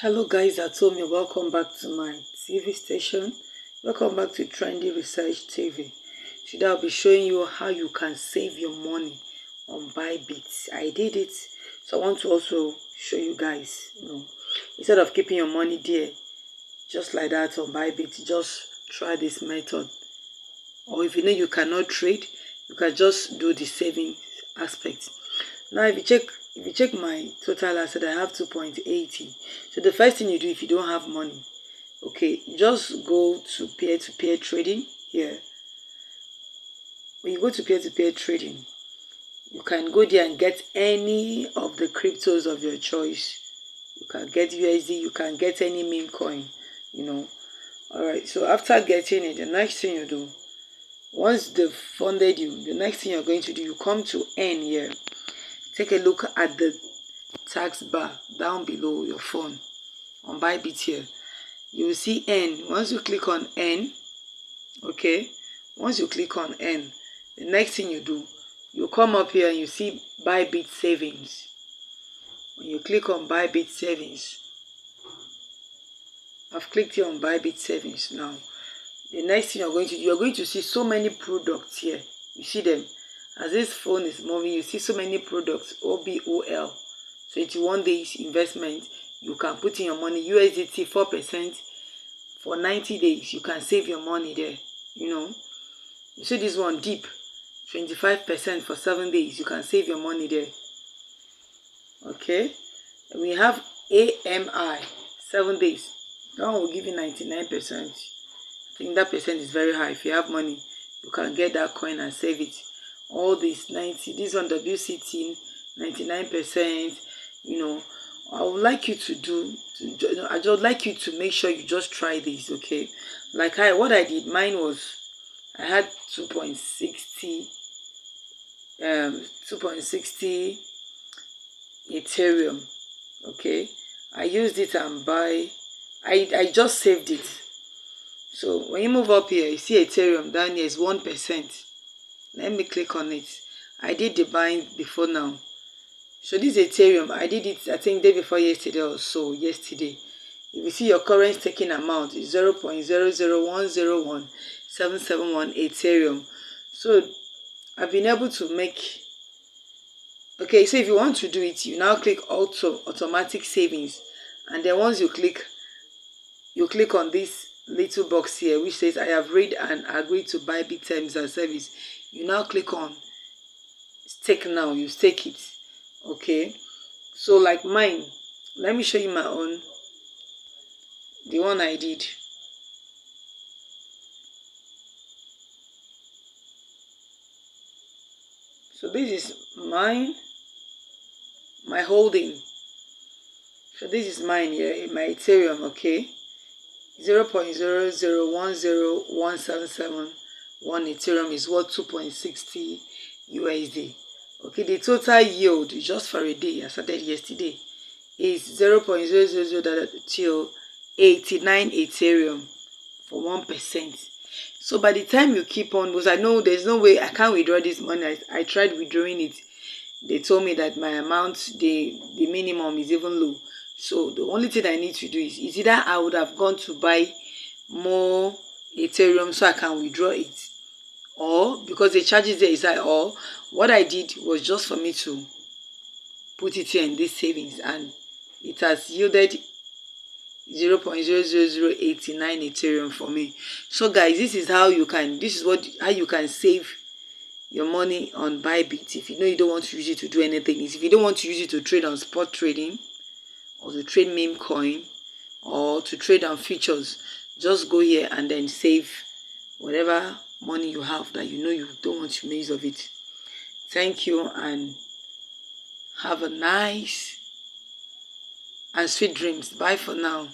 Hello guys at home, you're welcome back to my TV station. Welcome back to Trendy Research TV. Today I'll be showing you how you can save your money on Bybit. I did it, so I want to also show you guys, instead of keeping your money there just like that on Bybit, just try this method. Or if you know you cannot trade, you can just do the saving aspect. Now if you check my total asset, I have 2.80. So the first thing you do if you don't have money, okay, just go to peer-to-peer trading here. When you go to peer-to-peer trading, you can go there and get any of the cryptos of your choice. You can get USD, you can get any meme coin, Alright, so after getting it, the next thing you do, once they've funded you, the next thing you're going to do, you come to earn here. Take a look at the tax bar down below your phone on Bybit here. You will see earn. Once you click on earn, okay, once you click on earn, the next thing you do, you come up here and you see Bybit savings. When you click on Bybit savings, I've clicked here on Bybit savings. Now the next thing you're going to see so many products here. You see them. As this phone is moving, you see so many products. OBOL, 21 days investment. You can put in your money. USDT 4% for 90 days. You can save your money there. You see this one deep, 25% for 7 days. You can save your money there. Okay. And we have AMI 7 days. That one will give you 99%. I think that percent is very high. If you have money, you can get that coin and save it. All this 90, this one WCT 99%. I would like you to I just like you to make sure you just try this, okay? Like what I did, mine was I had 2.60 Ethereum, okay? I used it and I just saved it. So when you move up here, you see Ethereum down here is 1%. Let me click on it. I did the buying before now. So this Ethereum, I did it I think day before yesterday or so. Yesterday. If you see your current staking amount is 0.001017771 Ethereum. So I've been able to make. Okay, so if you want to do it, you now click automatic savings, and then once you click on this little box here which says I have read and agreed to Bybit terms and service. You now click on stake now. You stake it, okay? So like mine, let me show you my own, the one I did. So this is mine, my holding. So this is mine here, my Ethereum, okay? 0.0010177 Ethereum is worth 2.60 USD. Okay, the total yield just for a day, I started yesterday, is 0.000 till 89 Ethereum for 1%. So by the time you keep on, because I know there's no way I can't withdraw this money. I tried withdrawing it. They told me that my amount, the minimum is even low. So the only thing I need to do is either I would have gone to buy more Ethereum so I can withdraw it, or because the charges there is high, or what I did was just for me to put it here in this savings, and it has yielded 0.00089 Ethereum for me. So guys, this is how you can save your money on Bybit. If you know you don't want to use it to do anything, if you don't want to use it to trade on spot trading, or to trade meme coin, or to trade on futures, just go here and then save whatever money you have that you know you don't want to make use of it. Thank you and have a nice and sweet dreams. Bye for now.